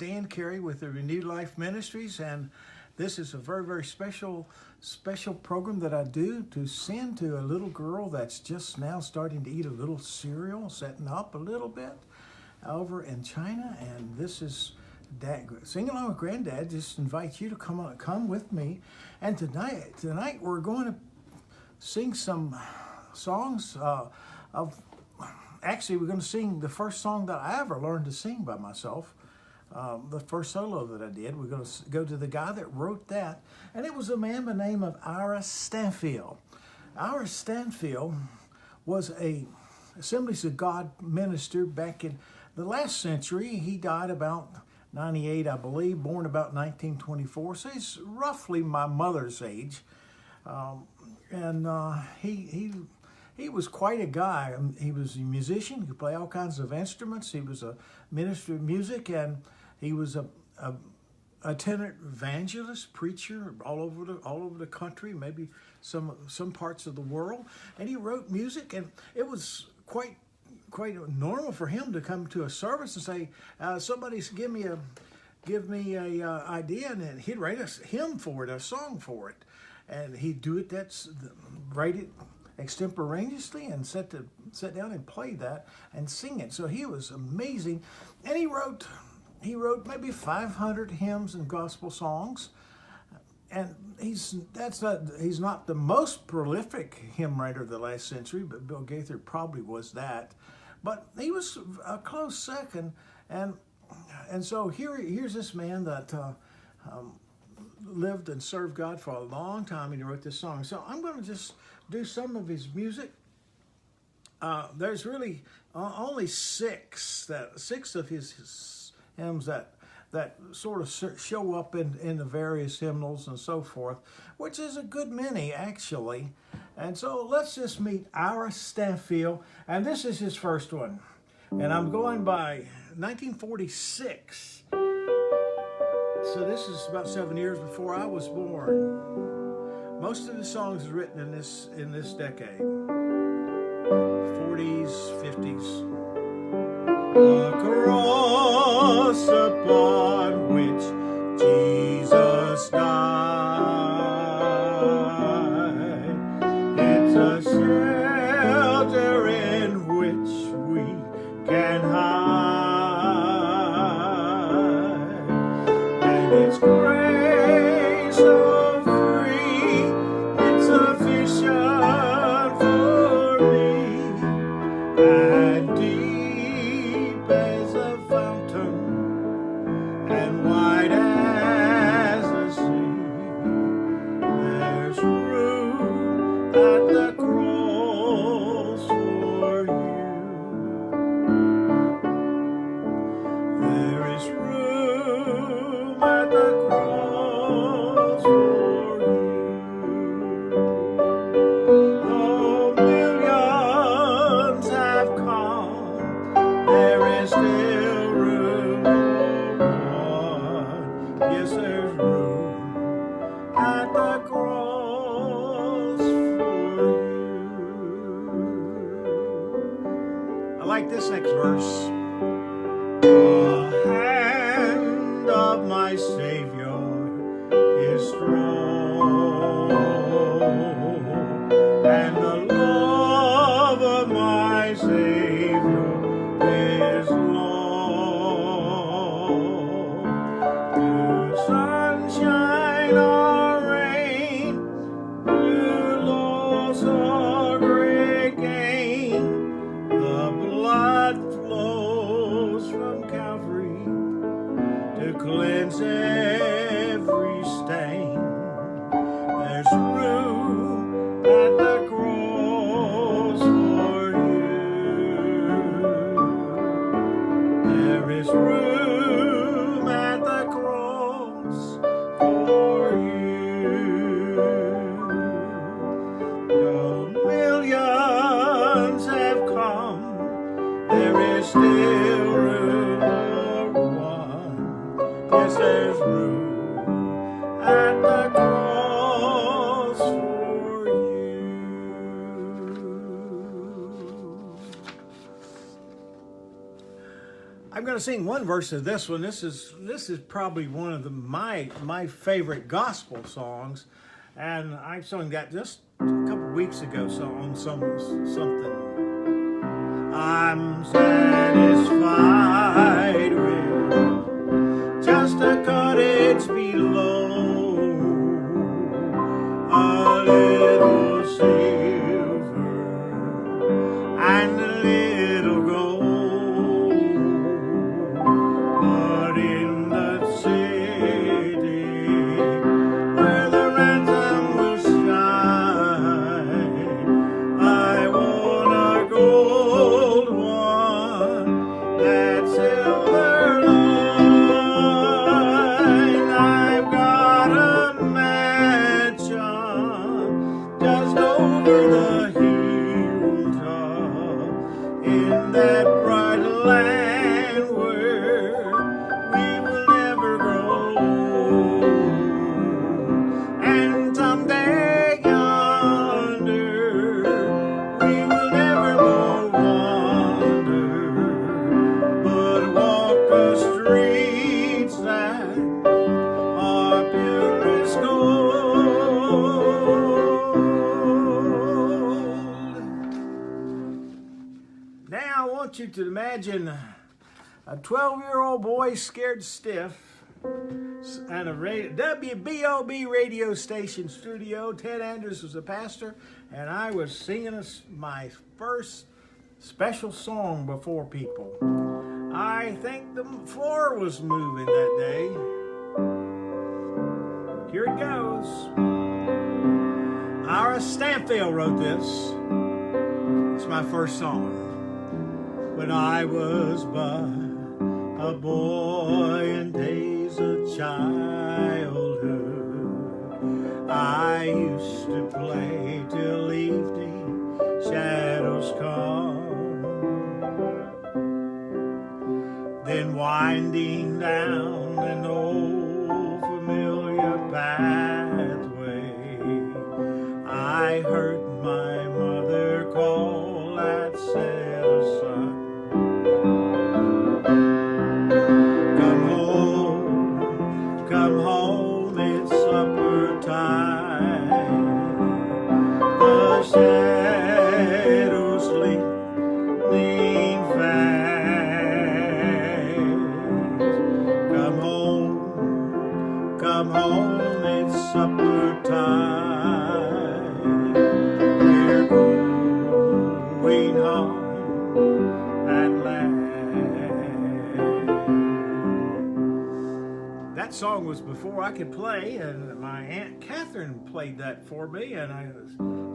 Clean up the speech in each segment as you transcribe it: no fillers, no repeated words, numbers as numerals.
Dan Ceary with the Renewed Life Ministries, and this is a very special program that I do to send to a little girl that's just now starting to eat a little cereal, setting up a little bit over in China. And this is Dad, sing along with Granddad. Just invite you to come with me. And tonight we're going to sing some songs of. Actually, we're going to sing the first song that I ever learned to sing by myself. The first solo that I did. We're going to go to the guy that wrote that, and it was a man by the name of Ira Stanfield. Ira Stanfield was a Assemblies of God minister back in the last century. He died about 98, I believe, born about 1924, so he's roughly my mother's age. He was quite a guy. He was a musician. He could play all kinds of instruments. He was a minister of music, and he was a itinerant evangelist, preacher all over the country, maybe some parts of the world. And he wrote music, and it was quite normal for him to come to a service and say, "Somebody's give me a idea," and then he'd write a hymn for it, a song for it, and he'd do it. Write it extemporaneously and sit down and play that and sing it. So he was amazing, and he wrote maybe 500 hymns and gospel songs. And he's not the most prolific hymn writer of the last century, but Bill Gaither probably was that. But he was a close second, and so here's this man that lived and served God for a long time, and he wrote this song. So I'm going to just do some of his music. There's really only six of his hymns that sort of show up in the various hymnals and so forth, which is a good many actually. And so let's just meet Ira Stanfield, and this is his first one. And I'm going by 1946. So this is about 7 years before I was born. Most of the songs are written in this decade, 40s, 50s. The cross upon which Jesus died, it's a shelter in which we can hide, and it's grace so free, it's sufficient for me, and deep as a fountain and wide as the sea. There's room at the cross for you. There is room at the cross for you. Though millions have come, there is still room for one. Yes, there's room at the cross for you. I like this next verse. The hand of my Savior is strong, and the love of my Savior is long. Through sunshine or rain, through loss or great gain, the blood flows from Calvary to cleanse every stain. There's room at the cross for you. There is room at the cross for you. Though millions have come, there is still room for one. Yes, there's room at the cross for you. I'm going to sing one verse of this one. This is probably one of my favorite gospel songs, and I sung that just a couple weeks ago. So on something. I'm satisfied with just a cottage below, a little silver and a little gold. But in the city where the ransom will shine, I want a gold one, that silver line. I've got a mansion just over the hilltop in that bright land where we will never grow. And someday yonder we will never more wander, but walk the streets that are purest gold. Now I want you to imagine a 12-year-old boy scared stiff at a WBOB radio station studio. Ted Andrews was the pastor, and I was singing my first special song before people. I think the floor was moving that day. Here it goes. Ira Stanfield wrote this. It's my first song. When I was but a boy in days of childhood, I used to play till evening shadows come. Then winding down an old familiar pathway, I heard my mother call that set sun. Come home, it's supper time. The shadows lean fast. Come home, it's supper time. We're going home at last. That song was before I could play, and my Aunt Catherine played that for me, and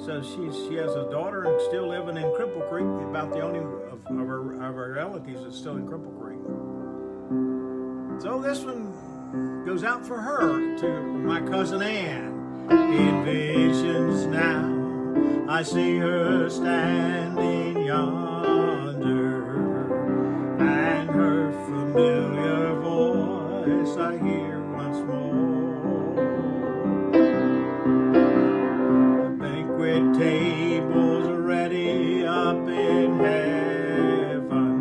so she has a daughter and still living in Cripple Creek, about the only of her relatives that's still in Cripple Creek. So this one goes out for her, to my cousin Ann. In visions now, I see her standing yonder, and her familiar voice I hear once more. The banquet tables are ready up in heaven.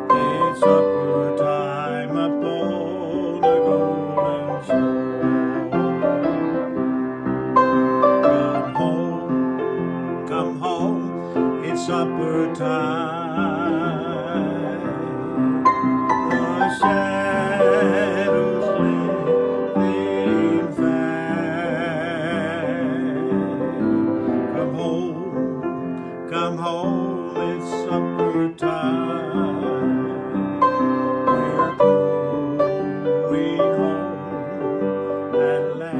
It's supper time upon the golden shore. Come home, it's supper time. The shadows lean fast. Come home, it's supper time. We're going home at last.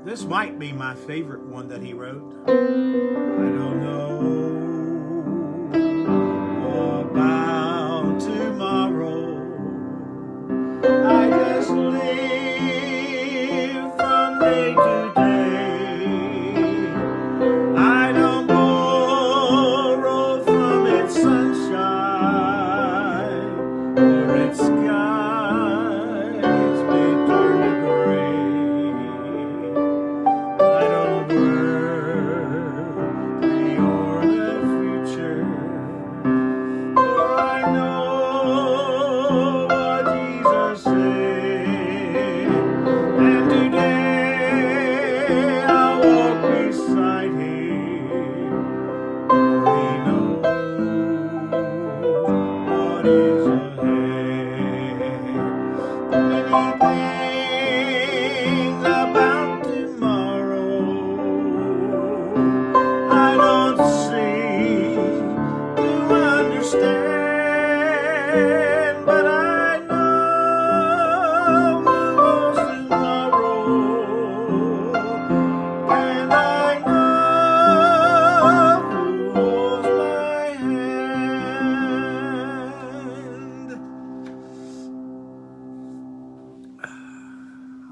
This might be my favorite one that he wrote. I don't know about tomorrow. I just live from day to day. I don't borrow from its sunshine or its skies may turn to gray. I don't worry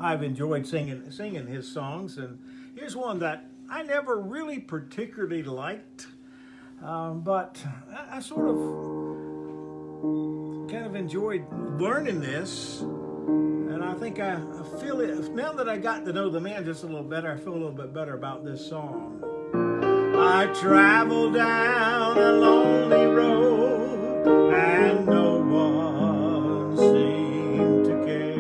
I've enjoyed singing his songs, and here's one that I never really particularly liked, but I sort of kind of enjoyed learning this, and I think I feel it now that I got to know the man just a little better. I feel a little bit better about this song. I travel down a lonely road, and no one seemed to care.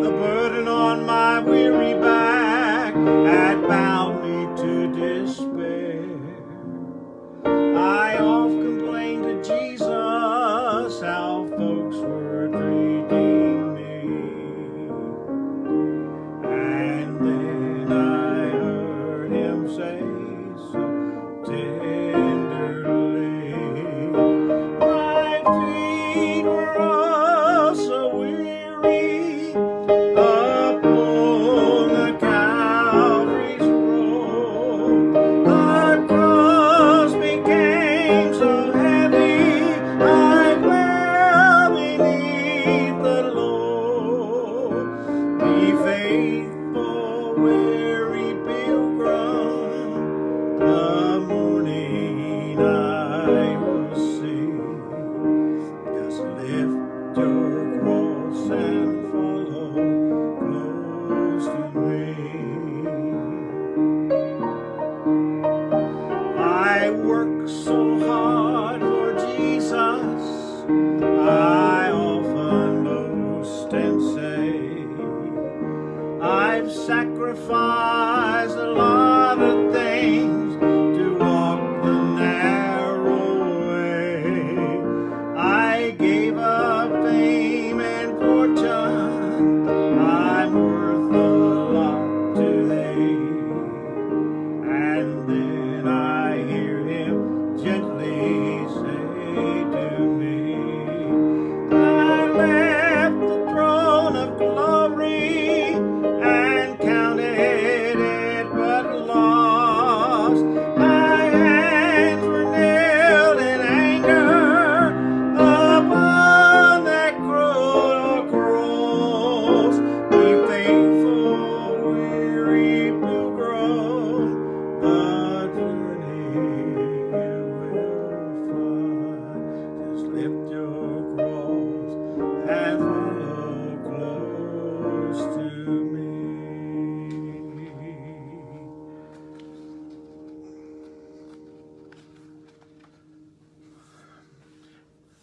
The burden on my weary back had bound me to despair. I oft complained to Jesus how folks were treating me, and then I heard him say so tenderly, my feet were all so weary upon the Calvary's road. The cross became so heavy, I fell beneath the load. Be faithful, weary pilgrim, the morning I will see. Just lift your cross and follow close to me. I work so hard for Jesus, I often boast and say, I've sacrificed a lot of things to walk the narrow way. I gave up fame and fortune, I'm worth a lot today. And then I hear him gently say to me, I left the throne of glory and counted it but lost. My hands were nailed in anger upon that cruel cross. Be faithful, weary pilgrim, the journey you will find. Just lift your cross and follow close to me.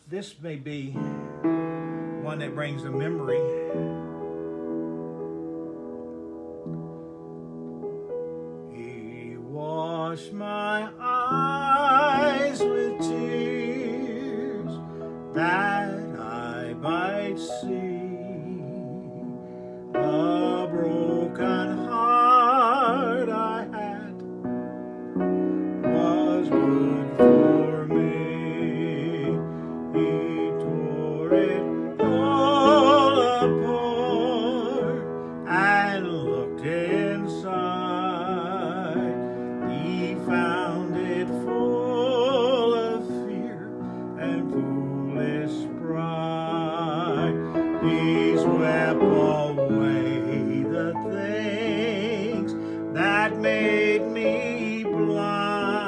This may be one that brings a memory. He washed my eyes with tears that I might see the broken heart I had was good for me. He tore it all apart and looked inside. He found it full of fear and foolish pride. He's wept away the things that made me blind.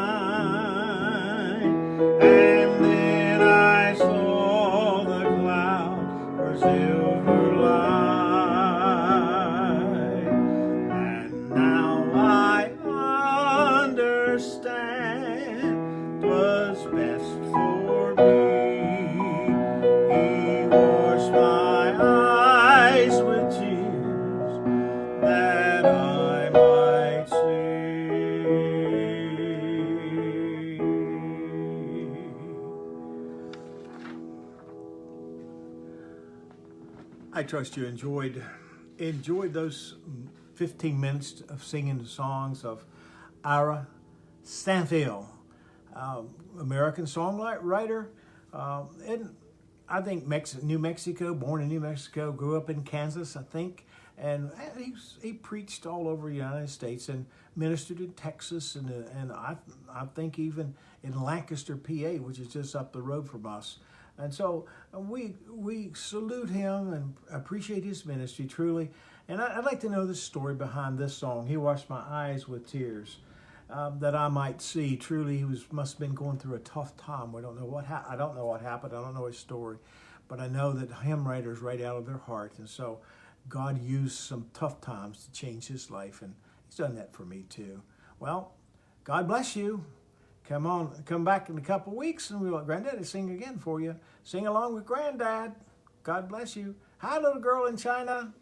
And then I saw the cloud for silver light. And now I understand 'twas best for me. He washed my eyes with tears that I might see. I trust you enjoyed those 15 minutes of singing the songs of Ira Stanfield, American songwriter, and I think New Mexico, born in New Mexico, grew up in Kansas, I think, and he preached all over the United States and ministered in Texas, and I think even in Lancaster, PA, which is just up the road from us. And so we salute him and appreciate his ministry truly. And I'd like to know the story behind this song. He washed my eyes with tears, that I might see. Truly, he must have been going through a tough time. We don't know what I don't know what happened. I don't know his story, but I know that hymn writers write out of their heart, and so God used some tough times to change his life, and he's done that for me too. Well, God bless you. Come back in a couple weeks, and we'll let Granddaddy sing again for you. Sing along with Granddad. God bless you. Hi, little girl in China.